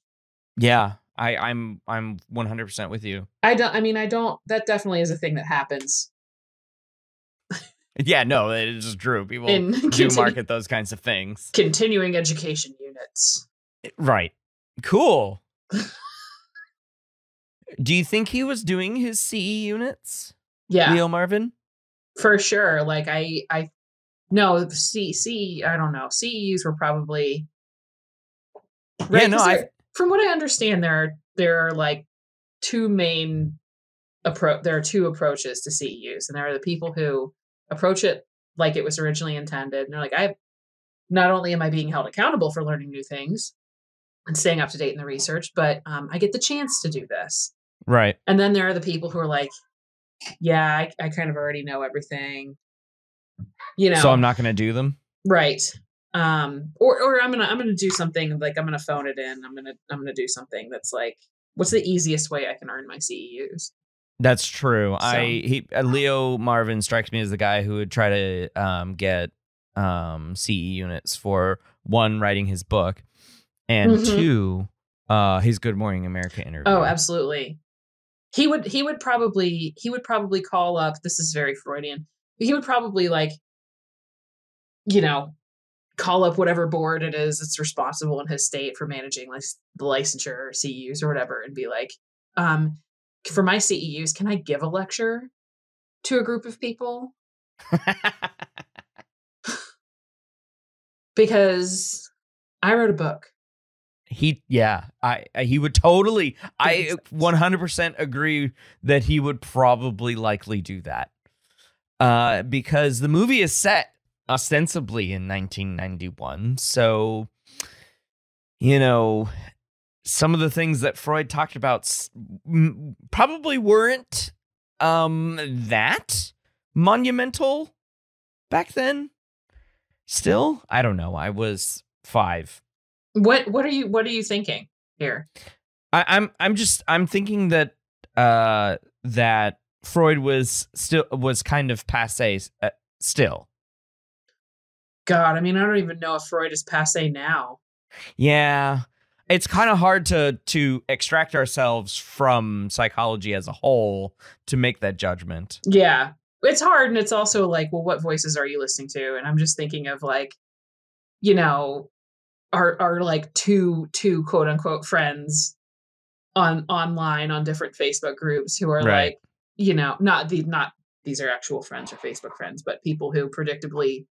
Yeah. I'm 100% with you. That definitely is a thing that happens. Yeah, no, it is true. People in do market those kinds of things. continuing education units. Right. Cool. Do you think he was doing his CE units? Yeah, Leo Marvin? for sure. Like I no, I don't know. CEUs were probably right. Yeah, no, From what I understand, there are like two main there are two approaches to CEUs, and there are the people who approach it like it was originally intended, and they're like, not only am I being held accountable for learning new things and staying up to date in the research, but I get the chance to do this. right. And then there are the people who are like, yeah, I kind of already know everything, So I'm not going to do them. right. Or I'm gonna do something like I'm gonna phone it in. I'm gonna do something that's like, what's the easiest way I can earn my CEUs? That's true. So. Leo Marvin strikes me as the guy who would try to get CE units for one, writing his book, and two, his Good Morning America interview. Oh, absolutely. He would probably call up. This is very Freudian. He would probably call up whatever board it is that's responsible in his state for managing the licensure or CEUs or whatever, and be like, for my CEUs, can I give a lecture to a group of people? Because I wrote a book. He would totally. I 100% agree that he would probably likely do that. Because the movie is set ostensibly in 1991, so some of the things that Freud talked about probably weren't that monumental back then. Still, I don't know. I was 5. What are you thinking here? I'm thinking that that Freud was kind of passé still. God, I mean, I don't even know if Freud is passé now. Yeah, it's kind of hard to extract ourselves from psychology as a whole to make that judgment. Yeah, it's hard, and it's also like, well, what voices are you listening to? And I'm just thinking of our like two quote unquote friends online on different Facebook groups who are right. not these are actual friends or Facebook friends, but people who predictably,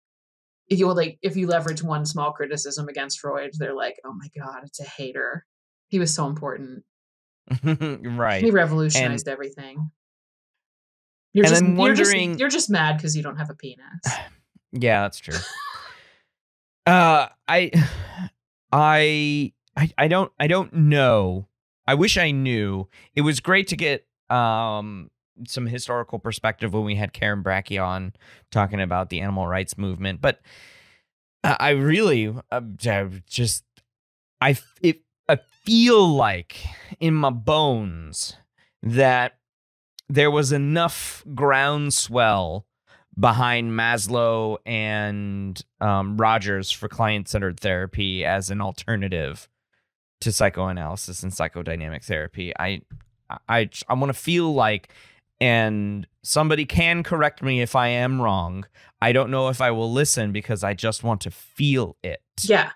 if you leverage one small criticism against Freud, they're like, oh my God, it's a hater. He was so important. Right. He revolutionized everything. You're just mad because you don't have a penis. Yeah, that's true. I don't know. I wish I knew. It was great to get some historical perspective when we had Karen Brackey on talking about the animal rights movement, but I really I feel like in my bones that there was enough groundswell behind Maslow and Rogers for client-centered therapy as an alternative to psychoanalysis and psychodynamic therapy. I want to feel like, and somebody can correct me if I am wrong. I don't know if I will listen because I just want to feel it. Yeah.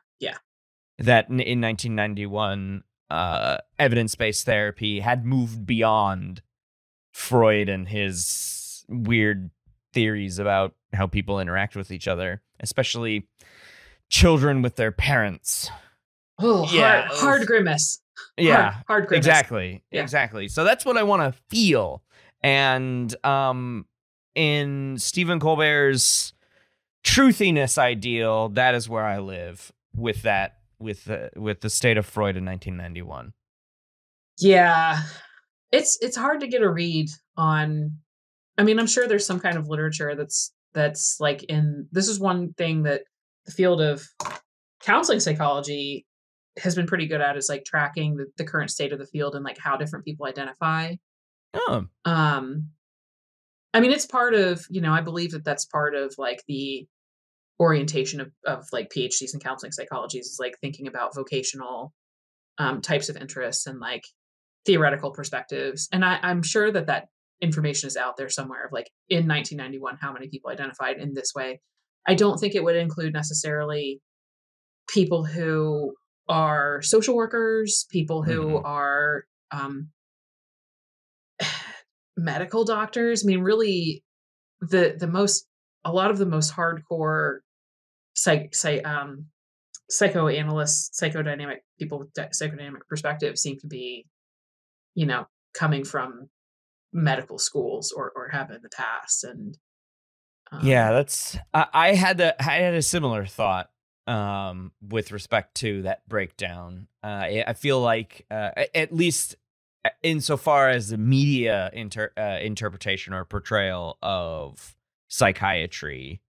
That in 1991, evidence-based therapy had moved beyond Freud and his weird theories about how people interact with each other, especially children with their parents. Oh, yeah. Hard grimace. Yeah, hard grimace. Exactly. So that's what I want to feel. And in Stephen Colbert's truthiness ideal, that is where I live with that, with the state of Freud in 1991. Yeah, it's hard to get a read on. I mean, I'm sure there's some kind of literature that's like this is one thing that the field of counseling psychology has been pretty good at, is like tracking the current state of the field and like how different people identify. Oh. I mean, it's part of, I believe that's part of like the orientation of like PhDs in counseling psychologies, is like thinking about vocational types of interests and like theoretical perspectives. And I'm sure that information is out there somewhere of like in 1991, how many people identified in this way. I don't think it would include necessarily people who are social workers, people who are medical doctors. I mean, really, a lot of the most hardcore psychoanalysts, psychodynamic people with psychodynamic perspective seem to be, coming from medical schools or have in the past. And yeah, I had a similar thought with respect to that breakdown. I feel like at least insofar as the media interpretation or portrayal of psychiatry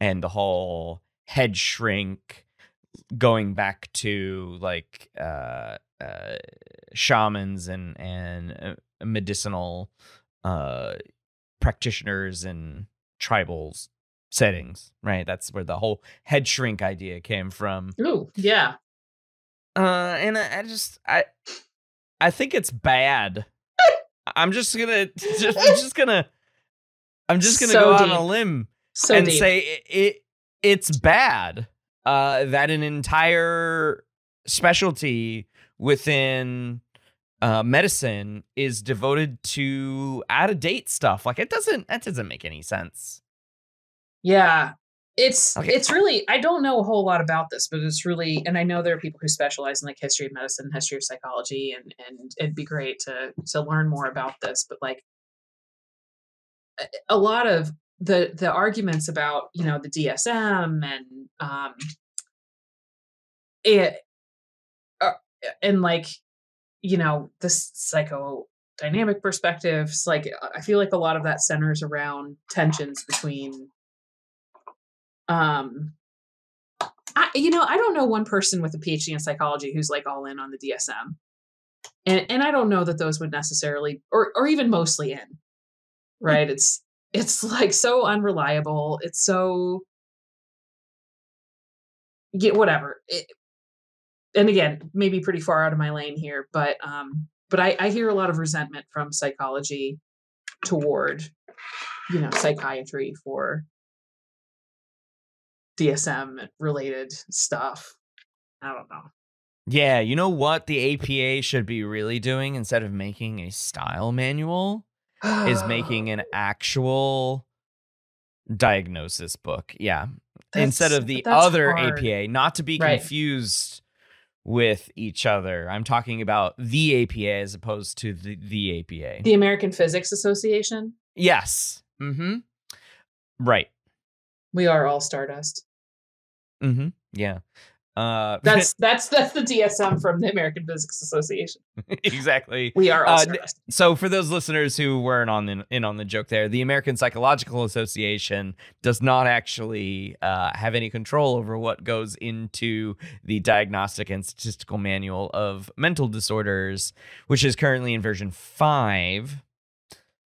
and the whole head shrink going back to like shamans and medicinal practitioners and tribals settings, right? That's where the whole head shrink idea came from. Oh, yeah. And I think it's bad. I'm just gonna go out on a limb and say it's bad. That an entire specialty within medicine is devoted to out of date stuff. Like that doesn't make any sense. Yeah. It's really, I don't know a whole lot about this, but it's really, and I know there are people who specialize in like history of medicine, history of psychology, and it'd be great to learn more about this. But like a lot of the arguments about, the DSM and like, this psychodynamic perspectives, like I feel like a lot of that centers around tensions between I don't know one person with a PhD in psychology who's like all in on the DSM. And I don't know that those would necessarily or even mostly in. Right? It's like so unreliable. It's so whatever. And again, maybe pretty far out of my lane here, but I hear a lot of resentment from psychology toward, psychiatry for DSM related stuff. I don't know. Yeah, you know what the APA should be really doing instead of making a style manual is making an actual diagnosis book. Yeah. Instead of the other hard. APA, not to be confused with each other. I'm talking about the APA as opposed to the APA. The American Physics Association? Yes. Mm-hmm. Right. We are all stardust. Mm-hmm. Yeah. That's the DSM from the American Physics Association. Exactly. We are all stardust. So for those listeners who weren't in on the joke there, the American Psychological Association does not actually have any control over what goes into the Diagnostic and Statistical Manual of Mental Disorders, which is currently in version 5.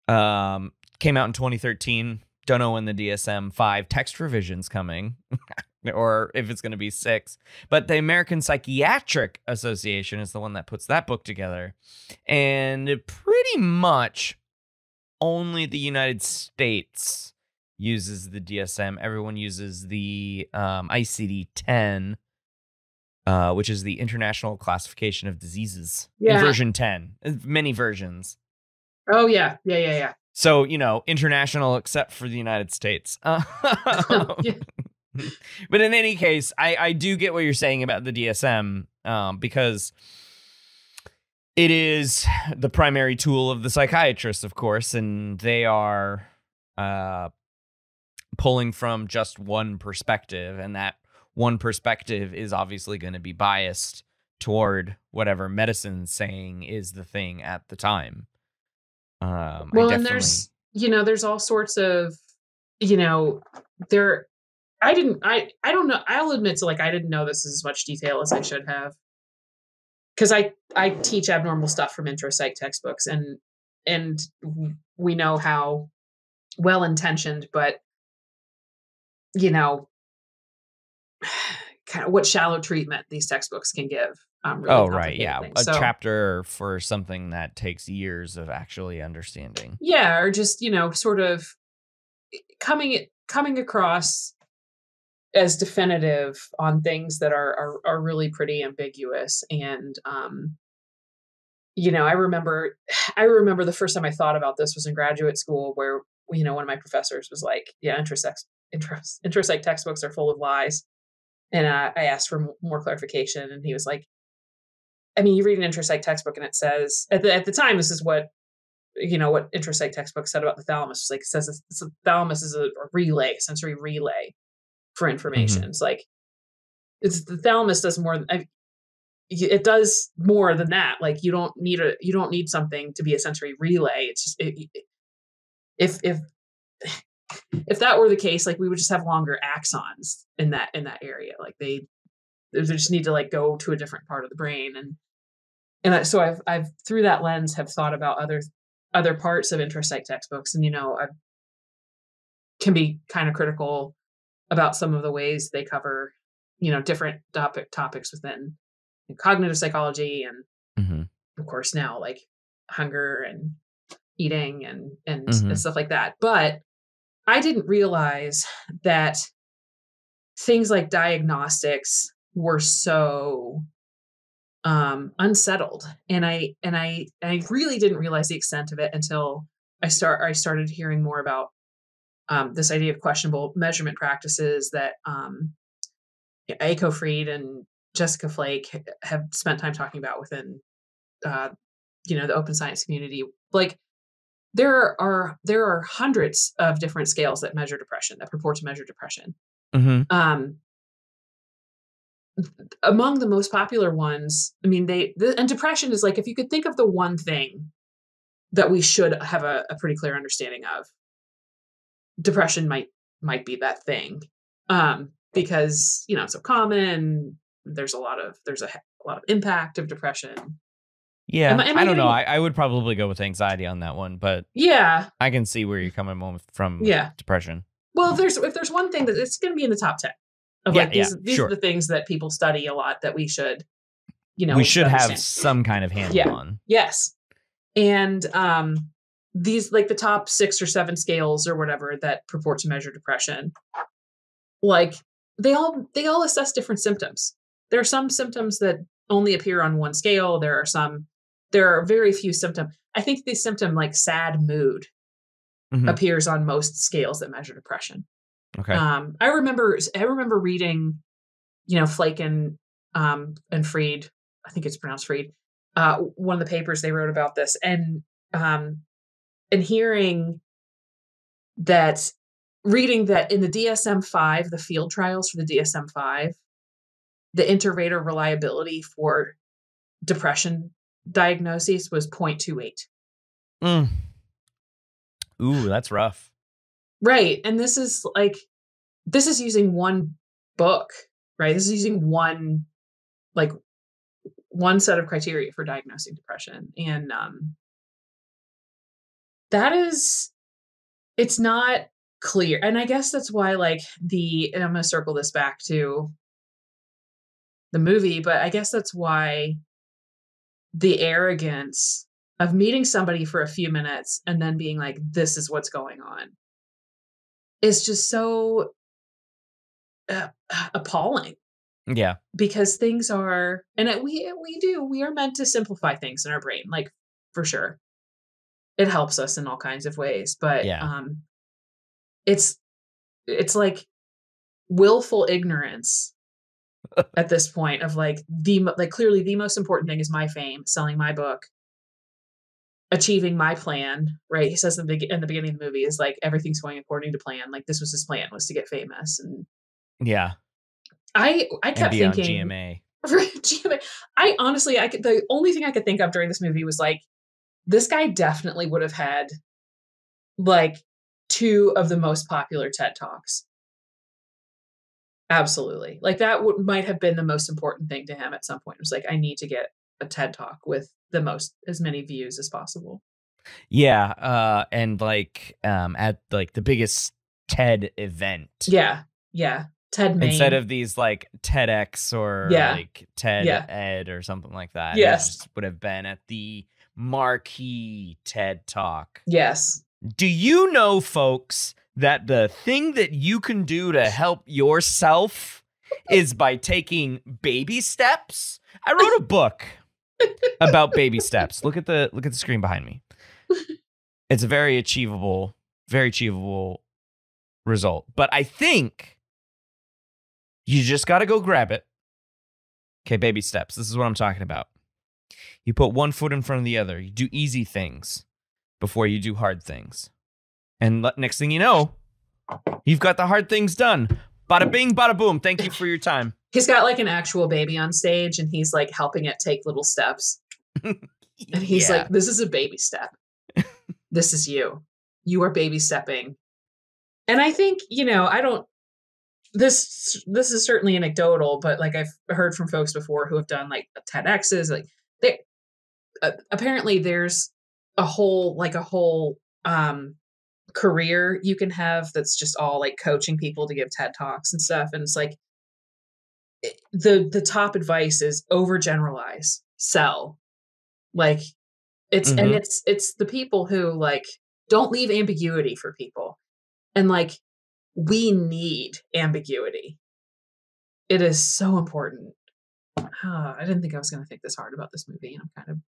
Came out in 2013. Don't know when the DSM-5 text revision's coming. Or if it's going to be 6. But the American Psychiatric Association is the one that puts that book together. And pretty much only the United States uses the DSM. Everyone uses the ICD-10, which is the International Classification of Diseases. Yeah. In version 10. Many versions. Oh, yeah. Yeah. So, international except for the United States. Yeah. But in any case, I do get what you're saying about the DSM because it is the primary tool of the psychiatrist, of course, and they are pulling from just one perspective, and that one perspective is obviously going to be biased toward whatever medicine's saying is the thing at the time. And there's all sorts of, there. I don't know. I'll admit to I didn't know this as much detail as I should have. Because I teach abnormal stuff from intro psych textbooks and we know how well-intentioned, but kind of what shallow treatment these textbooks can give. really Oh, right. complicated Yeah. things. A So chapter for something that takes years of actually understanding. yeah, or just, sort of coming across as definitive on things that are really pretty ambiguous. And I remember the first time I thought about this was in graduate school, where one of my professors was like, yeah, intropsych textbooks are full of lies. And I asked for more clarification, and he was like, I mean, you read an intropsych textbook and it says, at the time, this is what what intropsych textbook said about the thalamus. It's like, it says the thalamus is a relay, sensory relay for information. It's like, the thalamus does more. It does more than that. Like, you don't need something to be a sensory relay. It's just, if that were the case, like, we would just have longer axons in that area. Like, they just need to, like, go to a different part of the brain. So I've through that lens have thought about other parts of intropsych textbooks, and I can be kind of critical about some of the ways they cover different topics within cognitive psychology, and of course now, like, hunger and eating and stuff like that. But I didn't realize that things like diagnostics were so unsettled, and I really didn't realize the extent of it until I started hearing more about this idea of questionable measurement practices that Aiko Freed and Jessica Flake have spent time talking about within the open science community. Like, there are hundreds of different scales that purport to measure depression. Among the most popular ones, I mean, and depression is, like, if you could think of the one thing that we should have a pretty clear understanding of, depression might be that thing, because it's so common. There's a lot of impact of depression. Yeah, I don't know. I would probably go with anxiety on that one, but yeah, I can see where you're coming from. Yeah, depression. Well, if there's one thing that it's going to be in the top 10 of, these are the things that people study a lot that we should, we should have some kind of handle on. Yes. And these, like, the top 6 or 7 scales or whatever that purport to measure depression, like, they all assess different symptoms. There are some symptoms that only appear on one scale. There are very few symptoms. I think the symptom, like sad mood, appears on most scales that measure depression. Okay. I remember reading, Flake and Freed, I think it's pronounced Freed, one of the papers they wrote about this, and reading that in the DSM-5, the field trials for the DSM-5, the inter-rater reliability for depression diagnoses was 0.28. Ooh, that's rough. Right. And this is using one book, right? This is using one set of criteria for diagnosing depression. And it's not clear. And I guess that's why, and I'm going to circle this back to the movie, but I guess that's why the arrogance of meeting somebody for a few minutes and then being like, this is what's going on, is just so appalling. Yeah. Because things are, and we are meant to simplify things in our brain, like, for sure. It helps us in all kinds of ways, but it's like willful ignorance at this point of, clearly the most important thing is my fame, selling my book, achieving my plan, right? He says in the beginning of the movie is like, everything's going according to plan. Like, this was his plan, was to get famous. And yeah, I kept thinking GMA. GMA. The only thing I could think of during this movie was, like, this guy definitely would have had, like, 2 of the most popular TED Talks. Absolutely. Like, that might have been the most important thing to him at some point. It was like, I need to get a TED Talk with as many views as possible. Yeah. And at the biggest TED event. Yeah. Yeah. TED Main. Instead of these like TEDx or like TED Ed or something like that. Yes. It just would have been at the marquee TED Talk. Yes. Do you know, folks, that the thing that you can do to help yourself is by taking baby steps? I wrote a book about baby steps. Look at the screen behind me. It's a very achievable result. But I think you just got to go grab it. Okay, baby steps. This is what I'm talking about. You put one foot in front of the other. You do easy things before you do hard things. And next thing you know, you've got the hard things done. Bada bing, bada boom. Thank you for your time. He's got like an actual baby on stage and he's like helping it take little steps. And he's like, this is a baby step. This is you. You are baby stepping. And I think, this is certainly anecdotal, but like I've heard from folks before who have done like TEDx's, like they apparently there's a whole career you can have that's just all like coaching people to give TED Talks and stuff. And it's like the top advice is overgeneralize, sell. Like it's and it's the people who like don't leave ambiguity for people. And like we need ambiguity. It is so important. I didn't think I was going to think this hard about this movie, and I'm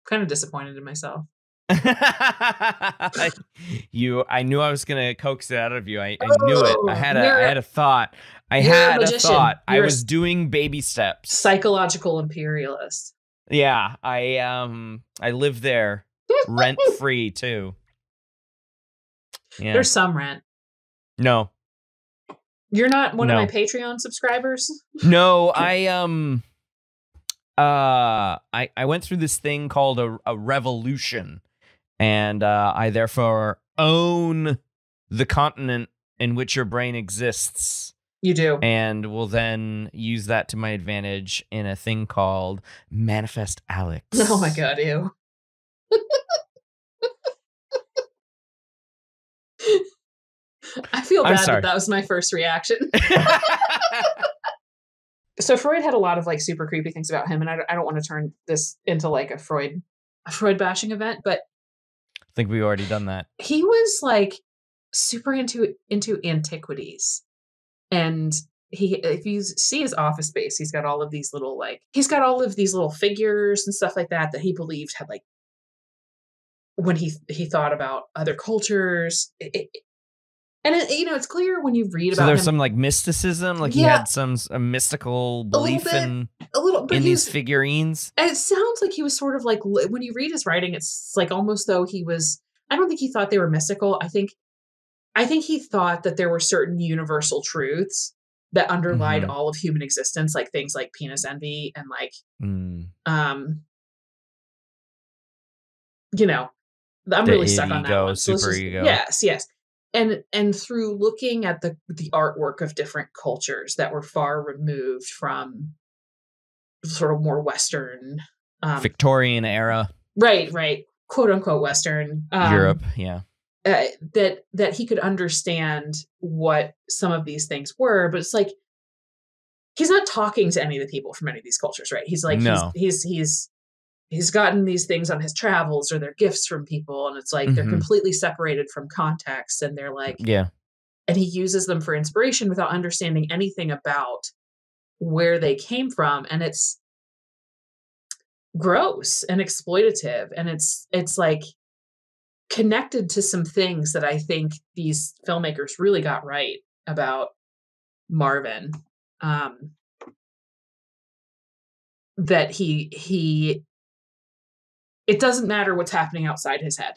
kind of disappointed in myself. I knew I was going to coax it out of you. I knew it. I had a thought. I was doing baby steps. Psychological imperialist. Yeah, I live there rent free too. Yeah. There's some rent. No. You're not one of my Patreon subscribers? No, I went through this thing called a revolution, and I therefore own the continent in which your brain exists. You do. And will then use that to my advantage in a thing called Manifest Alex. Oh my God, ew. I feel bad that was my first reaction. So Freud had a lot of like super creepy things about him, and I don't want to turn this into like a Freud bashing event, but I think we've already done that. He was like super into antiquities, and if you see his office space, he's got all of these little figures and stuff like that he believed had like when he thought about other cultures. It's clear when you read about him. So there's some like mysticism, like he had some mystical belief in these figurines. And it sounds like he was sort of like, when you read his writing, it's like almost though he was, I don't think he thought they were mystical. I think he thought that there were certain universal truths that underlied all of human existence, like things like penis envy and like, I'm really stuck on that one. Super ego. Yes. And through looking at the artwork of different cultures that were far removed from sort of more Western, Victorian era, right, quote unquote Western Europe, that he could understand what some of these things were, but it's like he's not talking to any of the people from any of these cultures, right? He's like he's gotten these things on his travels or they're gifts from people. And it's like, they're completely separated from context. And they're like, and he uses them for inspiration without understanding anything about where they came from. And it's gross and exploitative. And it's like connected to some things that I think these filmmakers really got right about Marvin. That he it doesn't matter what's happening outside his head.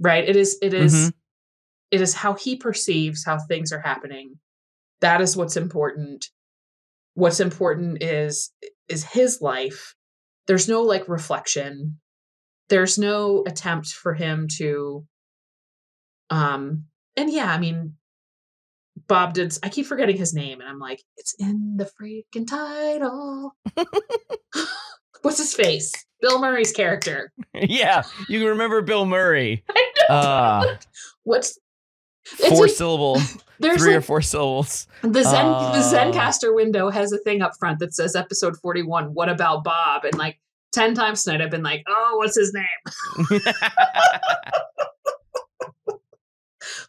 Right? It is how he perceives how things are happening. That is what's important. What's important is his life. There's no like reflection. There's no attempt for him to Bob did. I keep forgetting his name, and I'm like, it's in the freaking title. What's his face? Bill Murray's character. Yeah, you can remember Bill Murray. I know. syllable, there's 3 or 4 syllables. The Zencaster window has a thing up front that says episode 41, what about Bob? And like 10 times tonight I've been like, oh, what's his name?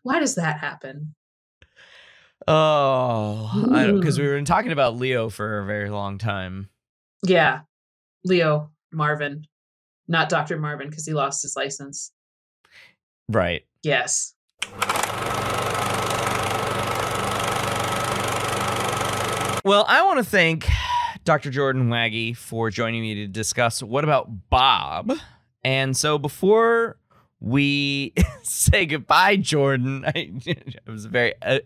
Why does that happen? Oh, I don't, because we were talking about Leo for a very long time. Yeah. Leo Marvin, not Dr. Marvin, because he lost his license. Right. Yes. Well, I want to thank Dr. Jordan Wagge for joining me to discuss What About Bob? And so before we say goodbye, Jordan, it was a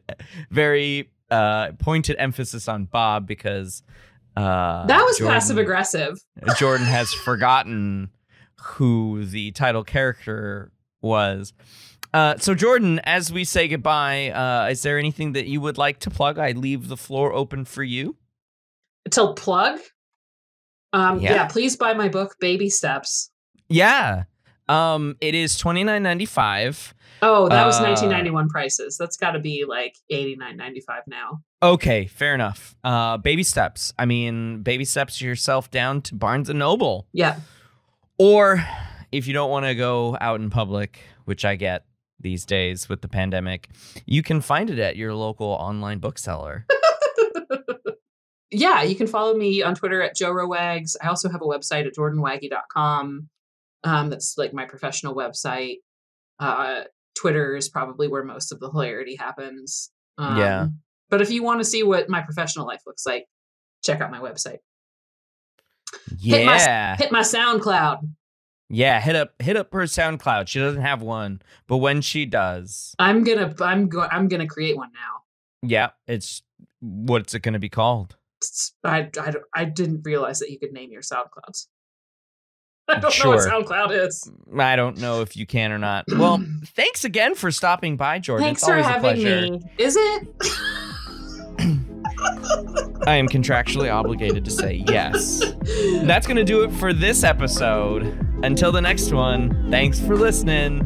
very pointed emphasis on Bob because that was passive aggressive. Jordan has forgotten who the title character was. So Jordan, as we say goodbye, is there anything that you would like to plug? I leave the floor open for you. To plug? Yeah, please buy my book, Baby Steps. Yeah. It is $29.95. Oh, that was 1991 prices. That's got to be like $89.95 now. Okay, fair enough. Baby Steps. I mean, baby steps yourself down to Barnes & Noble. Yeah. Or if you don't want to go out in public, which I get these days with the pandemic, you can find it at your local online bookseller. Yeah, you can follow me on Twitter at JoRoWags. I also have a website at jordanwagge.com. That's like my professional website. Twitter is probably where most of the hilarity happens. Yeah. But if you want to see what my professional life looks like, check out my website. Yeah. Hit my SoundCloud. Yeah, hit up her SoundCloud. She doesn't have one, but when she does, I'm gonna create one now. Yeah, what's it gonna be called? I didn't realize that you could name your SoundClouds. I don't know what SoundCloud is. I don't know if you can or not. Well, thanks again for stopping by, Jordan. Thanks for having me. Is it? I am contractually obligated to say yes. That's going to do it for this episode. Until the next one, thanks for listening.